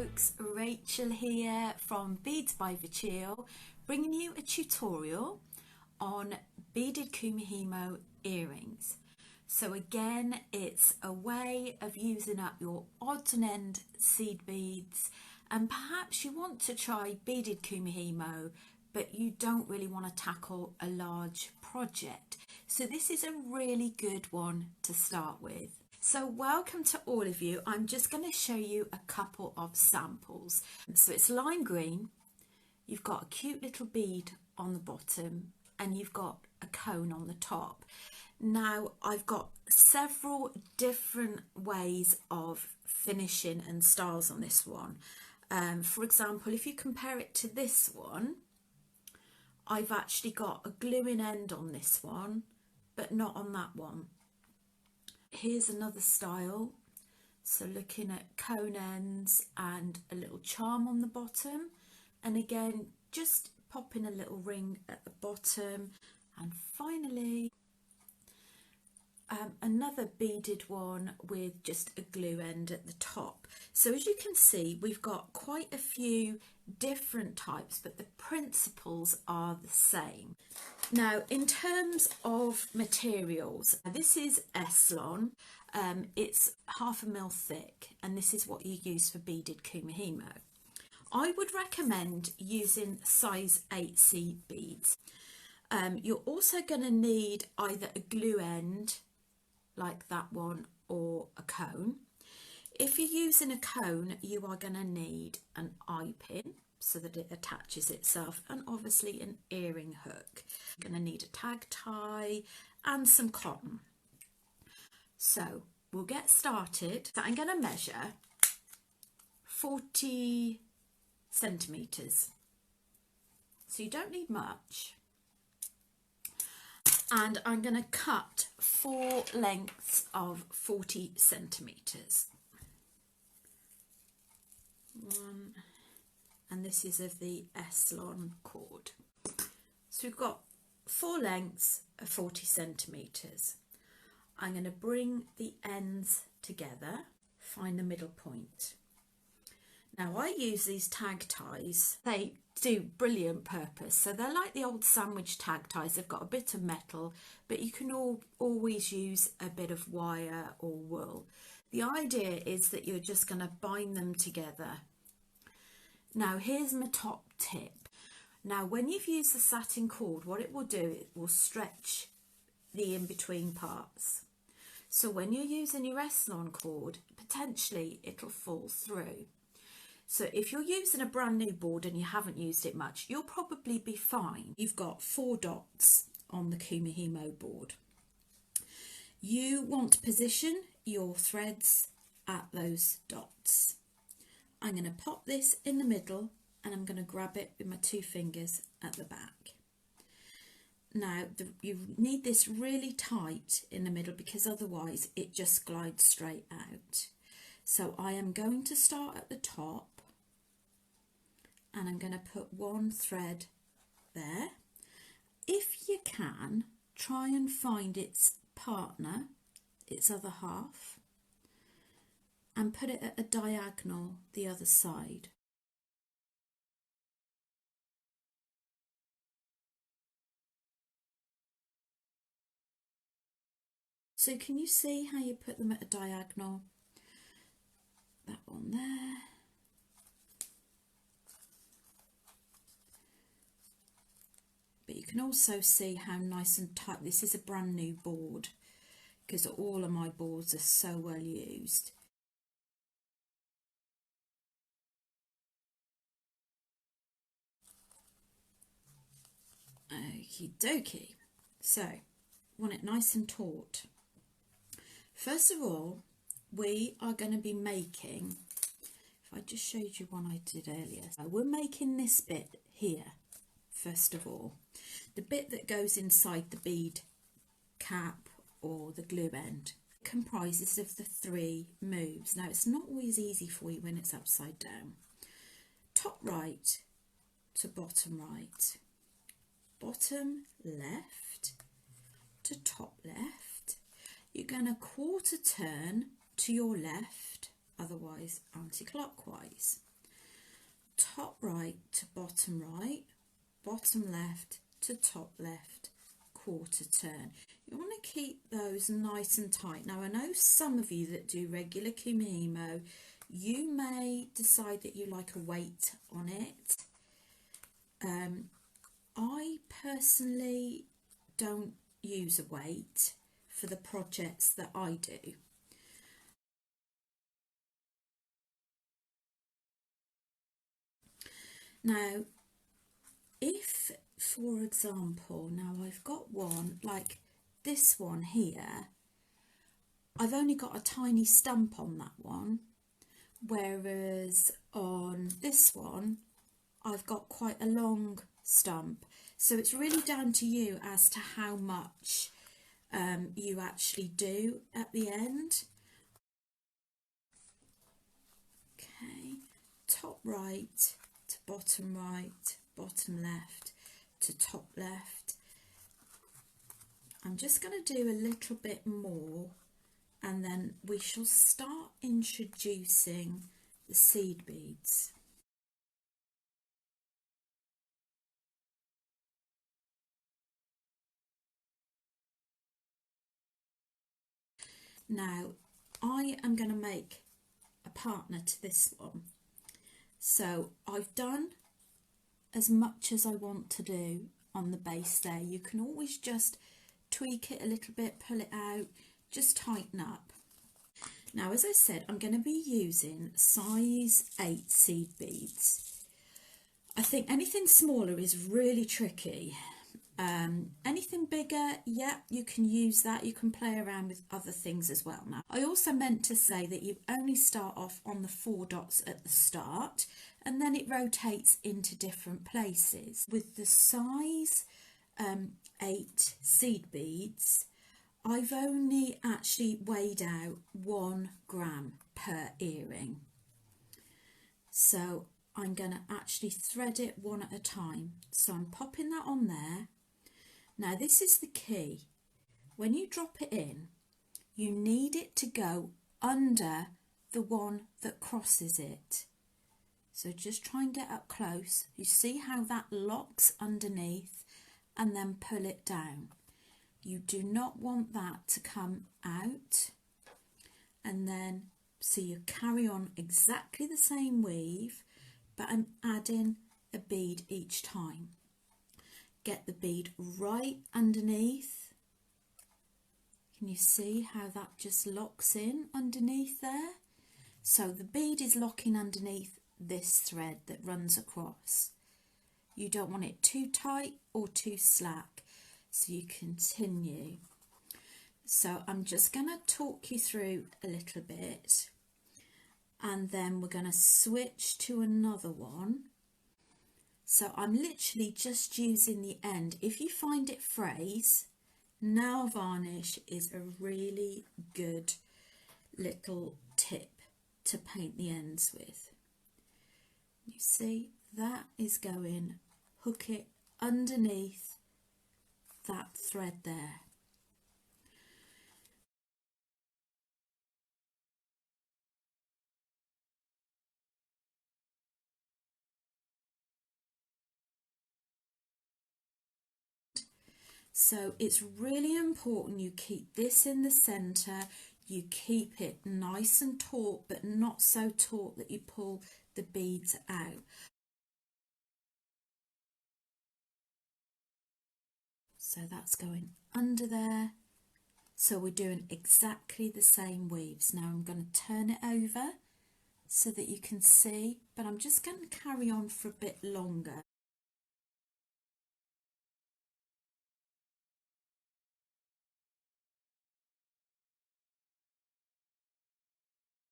folks, Rachel here from Beads by Verchiel, bringing you a tutorial on beaded KUMIHIMO earrings. So again, it's a way of using up your odds and end seed beads, and perhaps you want to try beaded KUMIHIMO but you don't really want to tackle a large project. So this is a really good one to start with. So welcome to all of you. I'm just going to show you a couple of samples. So it's lime green, you've got a cute little bead on the bottom, and you've got a cone on the top. Now I've got several different ways of finishing and styles on this one. For example, if you compare it to this one, I've actually got a gluing end on this one, but not on that one. Here's another style, so looking at cone ends and a little charm on the bottom, and again just popping a little ring at the bottom, and finally another beaded one with just a glue end at the top. So as you can see, we've got quite a few different types, but the principles are the same. Now, in terms of materials, this is Eslon. It's 1/2 mil thick, and this is what you use for beaded KUMIHIMO. I would recommend using size 8C beads. You're also going to need either a glue end like that one or a cone. If you're using a cone, you are going to need an eye pin so that it attaches itself, and obviously an earring hook. You're going to need a tag tie and some cotton. So we'll get started. So I'm going to measure 40 centimeters. So you don't need much. And I'm going to cut 4 lengths of 40 centimeters. One, and this is of the Eslon cord. So we've got 4 lengths of 40 centimeters. I'm going to bring the ends together, find the middle point. Now I use these tag ties. They do brilliant purpose. So they're like the old sandwich tag ties. They've got a bit of metal, but you can always use a bit of wire or wool. The idea is that you're just going to bind them together. Now here's my top tip. Now when you've used the satin cord, what it will do, it will stretch the in-between parts. So when you're using your Eslon cord, potentially it'll fall through. So if you're using a brand new board and you haven't used it much, you'll probably be fine. You've got 4 dots on the KUMIHIMO board. You want to position your threads at those dots. I'm going to pop this in the middle, and I'm going to grab it with my 2 fingers at the back. Now you need this really tight in the middle, because otherwise it just glides straight out. So I am going to start at the top, and I'm going to put 1 thread there. If you can, try and find its partner, its other half, and put it at a diagonal the other side. So can you see how you put them at a diagonal? That one there. But you can also see how nice and tight. This is a brand new board, because all of my boards are so well used. Okie dokie. So, want it nice and taut. First of all, we are going to be making, if I just showed you one I did earlier, so we're making this bit here, first of all. The bit that goes inside the bead cap or the glue end comprises of the 3 moves. Now it's not always easy for you when it's upside down. Top right to bottom right, bottom left to top left. You're going to 1/4 turn to your left, otherwise anti-clockwise. top right to bottom right, bottom left to top left, quarter turn. You want to keep those nice and tight. Now I know some of you that do regular KUMIHIMO, you may decide that you like a weight on it. I personally don't use a weight for the projects that I do. Now, if, for example, now I've got one like this one here, I've only got a tiny stump on that one, whereas on this one, I've got quite a long stump. So it's really down to you as to how much you actually do at the end. Okay, top right to bottom right, bottom left to top left. I'm just going to do a little bit more and then we shall start introducing the seed beads. Now I am going to make a partner to this one. So I've done as much as I want to do on the base there. You can always just tweak it a little bit, pull it out, just tighten up. Now, as I said, I'm going to be using size 8 seed beads. I think anything smaller is really tricky. Anything bigger, yeah, you can use that. You can play around with other things as well. Now, I also meant to say that you only start off on the 4 dots at the start and then it rotates into different places. With the size 8 seed beads, I've only actually weighed out 1 gram per earring. So I'm going to actually thread it one at a time. So I'm popping that on there. Now this is the key. When you drop it in, you need it to go under the one that crosses it. So just try and get up close. You see how that locks underneath and then pull it down. You do not want that to come out. And then, so you carry on exactly the same weave, but I'm adding a bead each time. Get the bead right underneath. Can you see how that just locks in underneath there? So the bead is locking underneath this thread that runs across. You don't want it too tight or too slack, so you continue. So I'm just going to talk you through a little bit and then we're going to switch to another one. So I'm literally just using the end. If you find it frays, nail varnish is a really good little tip to paint the ends with. You see, that is going, hook it underneath that thread there. So it's really important you keep this in the centre, you keep it nice and taut but not so taut that you pull the beads out. So that's going under there. So we're doing exactly the same weaves. Now I'm going to turn it over so that you can see, but I'm just going to carry on for a bit longer.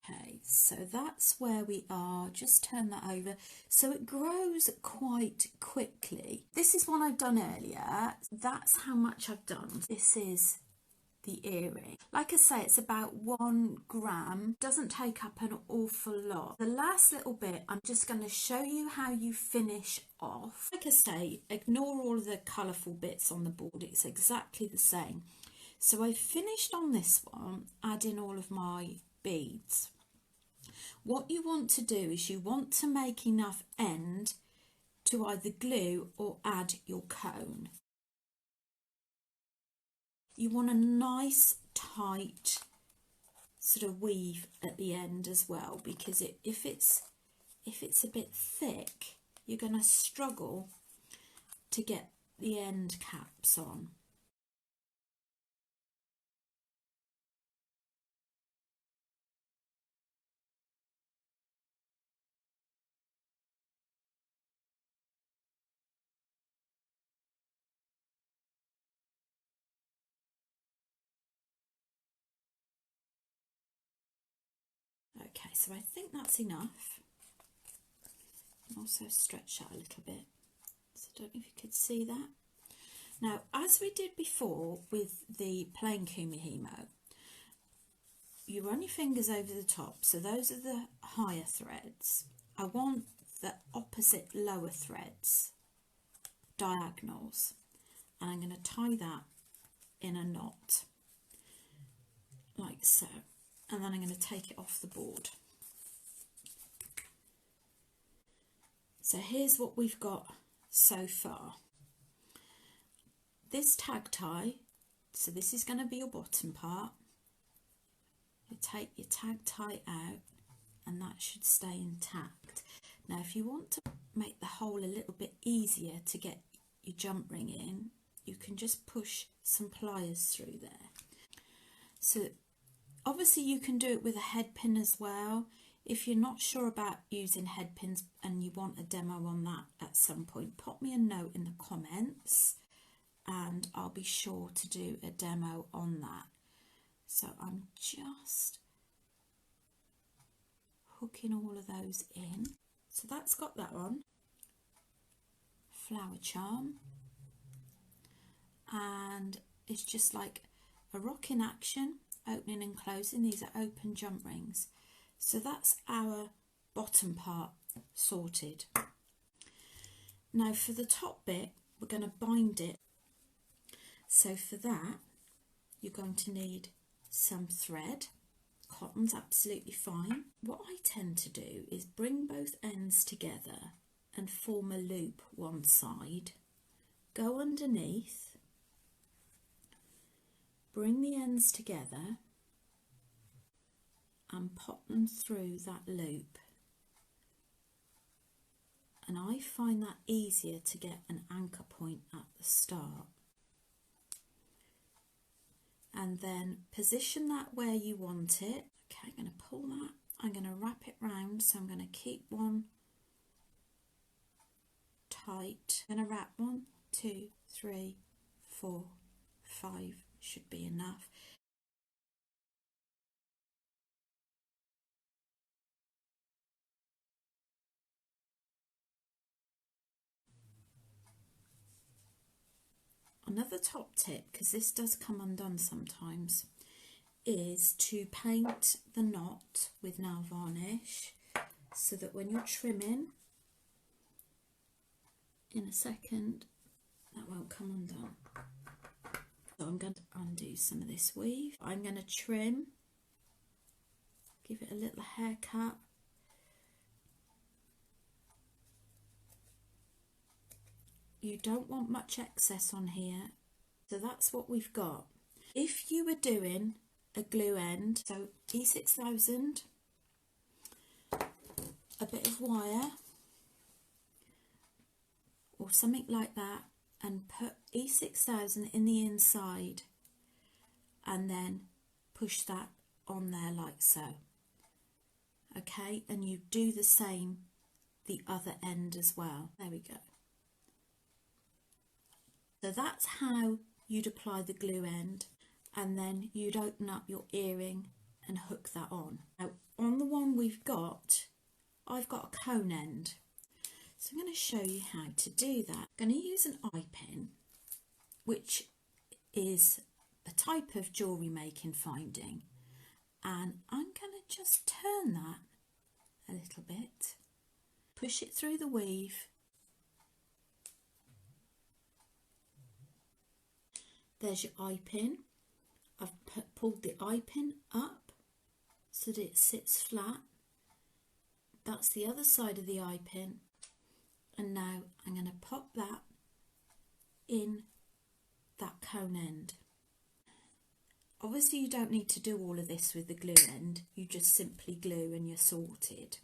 Okay, so that's where we are. Just turn that over. So it grows quite quickly. This is one I've done earlier. That's how much I've done. This is the earring. Like I say, it's about 1 gram. Doesn't take up an awful lot. The last little bit, I'm just going to show you how you finish off. Like I say, ignore all of the colourful bits on the board. It's exactly the same. So I finished on this one, adding all of my beads. What you want to do is you want to make enough end to either glue or add your cone. You want a nice tight sort of weave at the end as well, because if it's a bit thick, you're going to struggle to get the end caps on. Okay, so I think that's enough. Also stretch that a little bit. So I don't know if you could see that. Now, as we did before with the plain KUMIHIMO, you run your fingers over the top. So those are the higher threads. I want the opposite lower threads, diagonals, and I'm going to tie that in a knot, like so. And then I'm going to take it off the board. So here's what we've got so far. This tag tie, so this is going to be your bottom part. You take your tag tie out and that should stay intact. Now if you want to make the hole a little bit easier to get your jump ring in, you can just push some pliers through there. So obviously you can do it with a head pin as well. If you're not sure about using head pins and you want a demo on that at some point, pop me a note in the comments and I'll be sure to do a demo on that. So I'm just hooking all of those in. So that's got that on. Flower charm. And it's just like a rocking action, opening and closing. These are open jump rings. So that's our bottom part sorted. Now for the top bit, we're going to bind it. So for that, you're going to need some thread. Cotton's absolutely fine. What I tend to do is bring both ends together and form a loop one side, go underneath, bring the ends together and pop them through that loop. And I find that easier to get an anchor point at the start. And then position that where you want it. Okay, I'm going to pull that. I'm going to wrap it round, so I'm going to keep one tight. I'm going to wrap 1, 2, 3, 4, 5 should be enough. Another top tip, because this does come undone sometimes, is to paint the knot with nail varnish so that when you're trimming in a second, that won't come undone. So I'm going to undo some of this weave. I'm going to trim, give it a little haircut. You don't want much excess on here, so that's what we've got. If you were doing a glue end, so E6000, a bit of wire or something like that, and put E6000 in the inside and then push that on there like so. Okay, and you do the same the other end as well. There we go. So that's how you'd apply the glue end, and then you'd open up your earring and hook that on. Now on the one we've got, I've got a cone end. So I'm going to show you how to do that. I'm going to use an eye pin, which is a type of jewellery making finding, and I'm going to just turn that a little bit, push it through the weave, there's your eye pin. I've pulled the eye pin up so that it sits flat, that's the other side of the eye pin, and now I'm going to pop that in that cone end. Obviously you don't need to do all of this with the glue end, you just simply glue and you're sorted.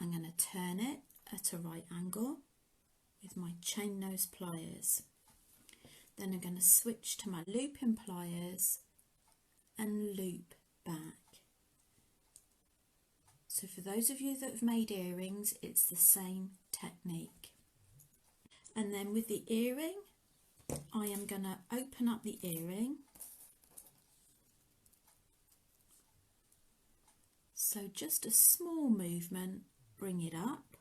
I'm going to turn it at a right angle with my chain nose pliers. Then I'm going to switch to my looping pliers and loop back. So for those of you that have made earrings, it's the same technique. And then with the earring, I am going to open up the earring. So just a small movement, bring it up,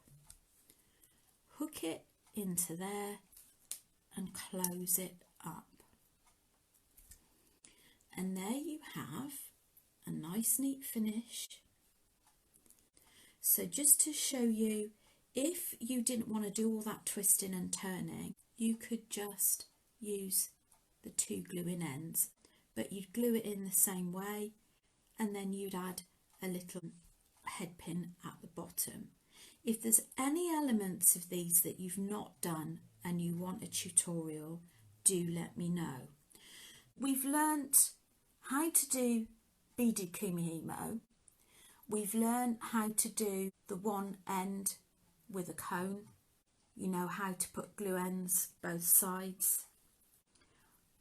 hook it into there and close it up. And there you have a nice neat finish. So just to show you, if you didn't want to do all that twisting and turning, you could just use the two gluing ends, but you'd glue it in the same way, and then you'd add a little head pin at the bottom. If there's any elements of these that you've not done and you want a tutorial, do let me know. We've learnt how to do beaded KUMIHIMO. We've learned how to do the one end with a cone. You know how to put glue ends both sides,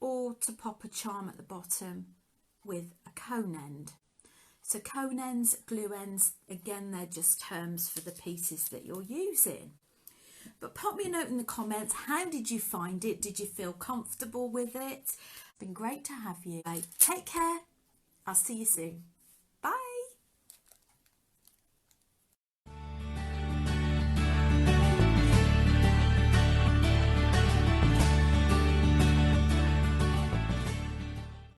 or to pop a charm at the bottom with a cone end. So cone ends, glue ends, again, they're just terms for the pieces that you're using. But pop me a note in the comments, how did you find it? Did you feel comfortable with it? It's been great to have you. Take care. I'll see you soon.